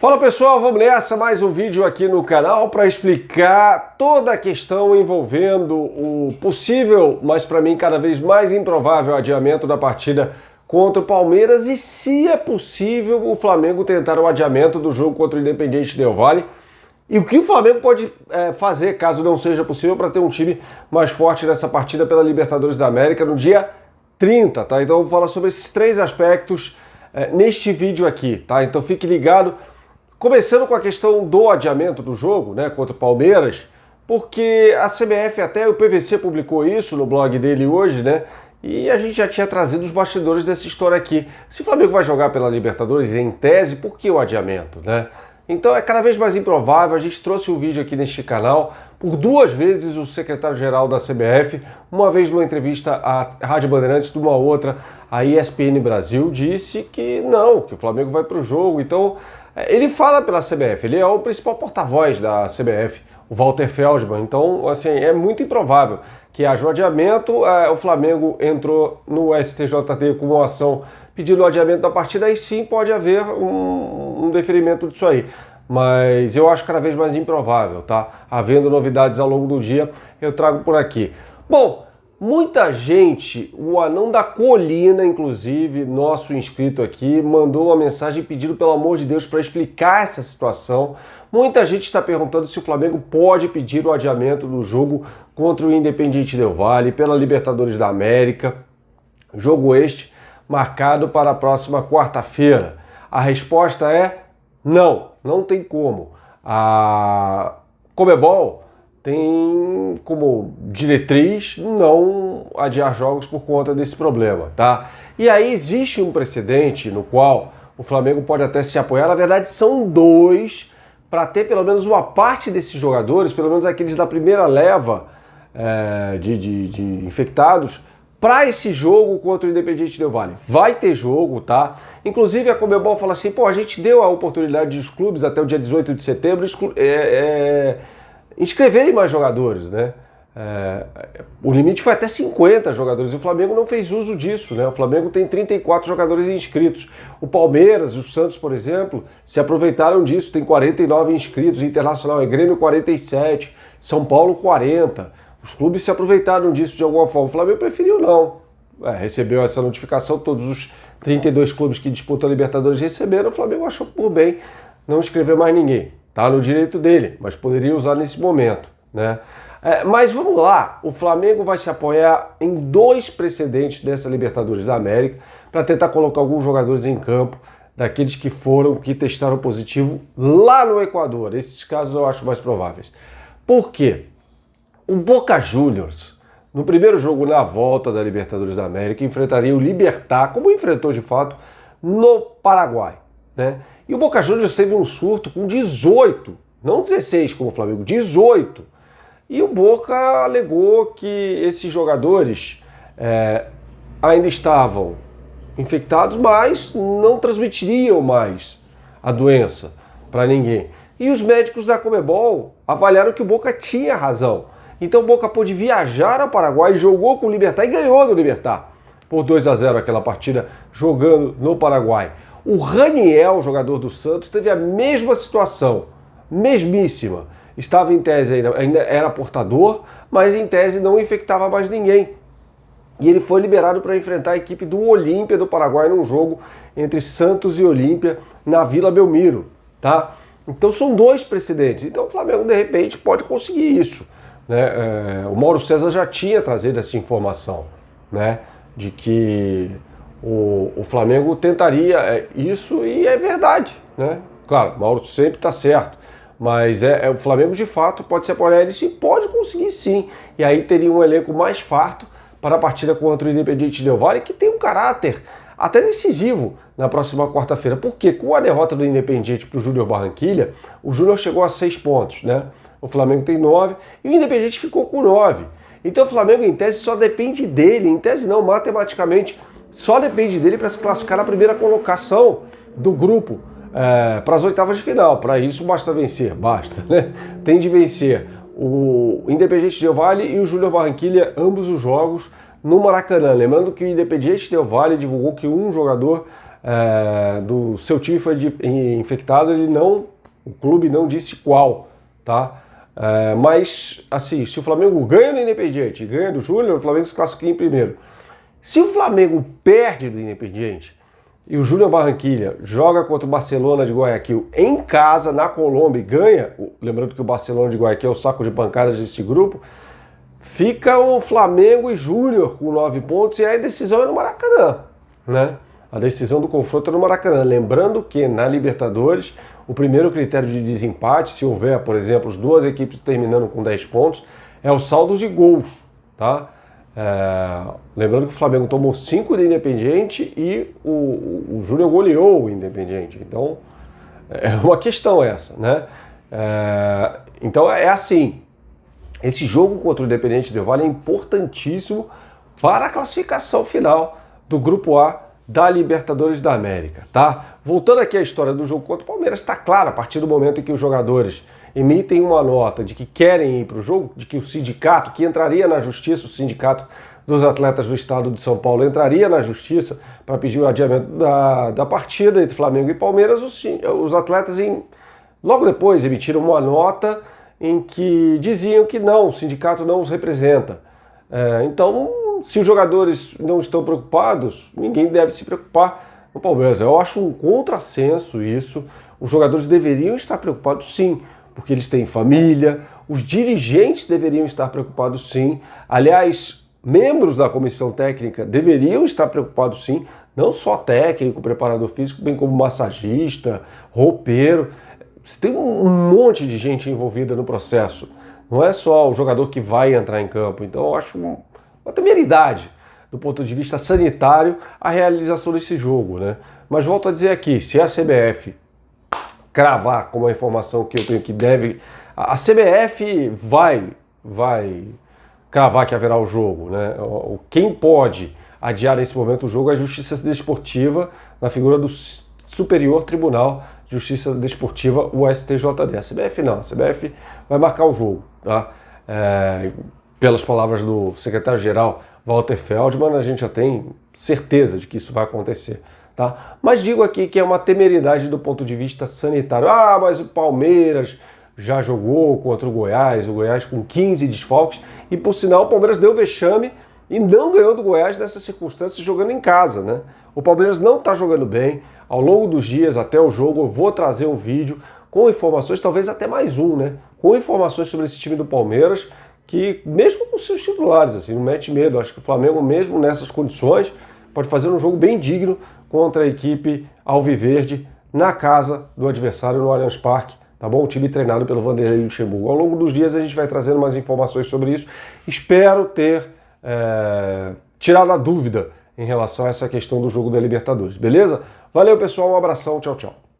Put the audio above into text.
Fala pessoal, vamos nessa, mais um vídeo aqui no canal para explicar toda a questão envolvendo o possível, mas para mim cada vez mais improvável adiamento da partida contra o Palmeiras e se é possível o Flamengo tentar o adiamento do jogo contra o Independiente Del Valle e o que o Flamengo pode fazer caso não seja possível para ter um time mais forte nessa partida pela Libertadores da América no dia 30, tá? Então eu vou falar sobre esses três aspectos neste vídeo aqui, tá? Então fique ligado. Começando com a questão do adiamento do jogo, né, contra o Palmeiras, porque a CBF, até o PVC publicou isso no blog dele hoje, né, e a gente já tinha trazido os bastidores dessa história aqui. Se o Flamengo vai jogar pela Libertadores em tese, por que o adiamento, né? Então é cada vez mais improvável, a gente trouxe um vídeo aqui neste canal, por duas vezes o secretário-geral da CBF, uma vez numa entrevista à Rádio Bandeirantes, numa outra, a ESPN Brasil, disse que não, que o Flamengo vai para o jogo, então ele fala pela CBF, ele é o principal porta-voz da CBF, o Walter Feldman, então assim, é muito improvável que haja um adiamento. O Flamengo entrou no STJD com uma ação pedindo o adiamento da partida, aí sim pode haver um deferimento disso aí. Mas eu acho cada vez mais improvável, tá? Havendo novidades ao longo do dia, eu trago por aqui. Bom, muita gente, o Anão da Colina, inclusive, nosso inscrito aqui, mandou uma mensagem pedindo, pelo amor de Deus, para explicar essa situação. Muita gente está perguntando se o Flamengo pode pedir o adiamento do jogo contra o Independiente Del Valle pela Libertadores da América. Jogo este marcado para a próxima quarta-feira. A resposta é não, não tem como. A Conmebol tem como diretriz não adiar jogos por conta desse problema, tá? E aí existe um precedente no qual o Flamengo pode até se apoiar, na verdade são dois, para ter pelo menos uma parte desses jogadores, pelo menos aqueles da primeira leva de infectados, para esse jogo contra o Independiente Del Valle. Vai ter jogo, tá? Inclusive a Conmebol fala assim, pô, a gente deu a oportunidade dos clubes até o dia 18 de setembro inscreverem mais jogadores, né? O limite foi até 50 jogadores e o Flamengo não fez uso disso, né? O Flamengo tem 34 jogadores inscritos. O Palmeiras e o Santos, por exemplo, se aproveitaram disso, tem 49 inscritos, Internacional e Grêmio 47, São Paulo 40. Os clubes se aproveitaram disso de alguma forma. O Flamengo preferiu não. Recebeu essa notificação, todos os 32 clubes que disputam a Libertadores receberam, o Flamengo achou por bem não inscrever mais ninguém. Tá no direito dele, mas poderia usar nesse momento, né? Mas vamos lá, o Flamengo vai se apoiar em dois precedentes dessa Libertadores da América para tentar colocar alguns jogadores em campo, daqueles que testaram positivo lá no Equador. Esses casos eu acho mais prováveis. Por quê? O Boca Juniors, no primeiro jogo na volta da Libertadores da América, enfrentaria o Libertad, como enfrentou de fato, no Paraguai, né? E o Boca Juniors teve um surto com 18, não 16 como o Flamengo, 18. E o Boca alegou que esses jogadores ainda estavam infectados, mas não transmitiriam mais a doença para ninguém. E os médicos da Conmebol avaliaram que o Boca tinha razão. Então o Boca pôde viajar ao Paraguai, jogou com o Libertad e ganhou do Libertad por 2-0 aquela partida jogando no Paraguai. O Raniel, jogador do Santos, teve a mesma situação, mesmíssima. Estava em tese ainda era portador, mas em tese não infectava mais ninguém. E ele foi liberado para enfrentar a equipe do Olímpia do Paraguai num jogo entre Santos e Olímpia na Vila Belmiro, tá? Então são dois precedentes. Então o Flamengo de repente pode conseguir isso, né? O Mauro César já tinha trazido essa informação, né? De que o Flamengo tentaria isso e é verdade, né? Claro, o Mauro sempre está certo. Mas o Flamengo, de fato, pode se apoiar nisso e pode conseguir sim. E aí teria um elenco mais farto para a partida contra o Independiente Del Valle, que tem um caráter até decisivo na próxima quarta-feira. Porque com a derrota do Independiente para o Júnior Barranquilla, o Júnior chegou a 6 pontos, né? O Flamengo tem 9 e o Independiente ficou com 9. Então o Flamengo, em tese, só depende dele. Em tese não, matematicamente, só depende dele para se classificar na primeira colocação do grupo. Para as oitavas de final. Para isso basta vencer, basta, né? Tem de vencer o Independiente Del Valle e o Júnior Barranquilla, ambos os jogos no Maracanã. Lembrando que o Independiente Del Valle divulgou que um jogador do seu time foi infectado, o clube não disse qual, tá? Mas, assim, se o Flamengo ganha do Independiente, ganha do Júnior, o Flamengo se classifica em primeiro. Se o Flamengo perde do Independiente e o Júnior Barranquilla joga contra o Barcelona de Guayaquil em casa, na Colômbia, e ganha, lembrando que o Barcelona de Guayaquil é o saco de pancadas desse grupo, fica o Flamengo e Júnior com 9 pontos e aí a decisão é no Maracanã, né? A decisão do confronto é no Maracanã. Lembrando que na Libertadores, o primeiro critério de desempate, se houver, por exemplo, as duas equipes terminando com 10 pontos, é o saldo de gols, tá? Lembrando que o Flamengo tomou 5 do Independiente e o Júnior goleou o Independiente. Então, é uma questão essa, né? Então, é assim. Esse jogo contra o Independiente Del Valle é importantíssimo para a classificação final do Grupo A da Libertadores da América, tá? Voltando aqui à história do jogo contra o Palmeiras, está claro, a partir do momento em que os jogadores emitem uma nota de que querem ir para o jogo, de que o sindicato, que entraria na justiça, o sindicato dos atletas do estado de São Paulo entraria na justiça para pedir o adiamento da partida entre Flamengo e Palmeiras, os atletas logo depois emitiram uma nota em que diziam que não, o sindicato não os representa. Então, se os jogadores não estão preocupados, ninguém deve se preocupar no Palmeiras. Eu acho um contrassenso isso. Os jogadores deveriam estar preocupados sim, porque eles têm família. Os dirigentes deveriam estar preocupados sim. Aliás, membros da comissão técnica deveriam estar preocupados sim. Não só técnico, preparador físico, bem como massagista, roupeiro. Tem um monte de gente envolvida no processo. Não é só o jogador que vai entrar em campo. Então eu acho uma temeridade do ponto de vista sanitário a realização desse jogo, né? Mas volto a dizer aqui, se a CBF cravar como a informação que eu tenho que deve... A CBF vai cravar que haverá o jogo, né? Quem pode adiar nesse momento o jogo é a Justiça Desportiva, na figura do Superior Tribunal de Justiça Desportiva, o STJD. A CBF não, a CBF vai marcar o jogo, tá? Pelas palavras do secretário-geral Walter Feldman, a gente já tem certeza de que isso vai acontecer, tá? Mas digo aqui que é uma temeridade do ponto de vista sanitário. Mas o Palmeiras já jogou contra o Goiás com 15 desfalques, e por sinal o Palmeiras deu vexame e não ganhou do Goiás nessas circunstâncias jogando em casa, né? O Palmeiras não está jogando bem. Ao longo dos dias até o jogo eu vou trazer um vídeo com informações, talvez até mais um, né? Com informações sobre esse time do Palmeiras, que mesmo com seus titulares, assim, não mete medo. Acho que o Flamengo, mesmo nessas condições, pode fazer um jogo bem digno contra a equipe alviverde na casa do adversário no Allianz Parque, tá bom? O time treinado pelo Vanderlei Luxemburgo. Ao longo dos dias a gente vai trazendo mais informações sobre isso. Espero ter tirado a dúvida em relação a essa questão do jogo da Libertadores, beleza? Valeu, pessoal, um abração, tchau, tchau.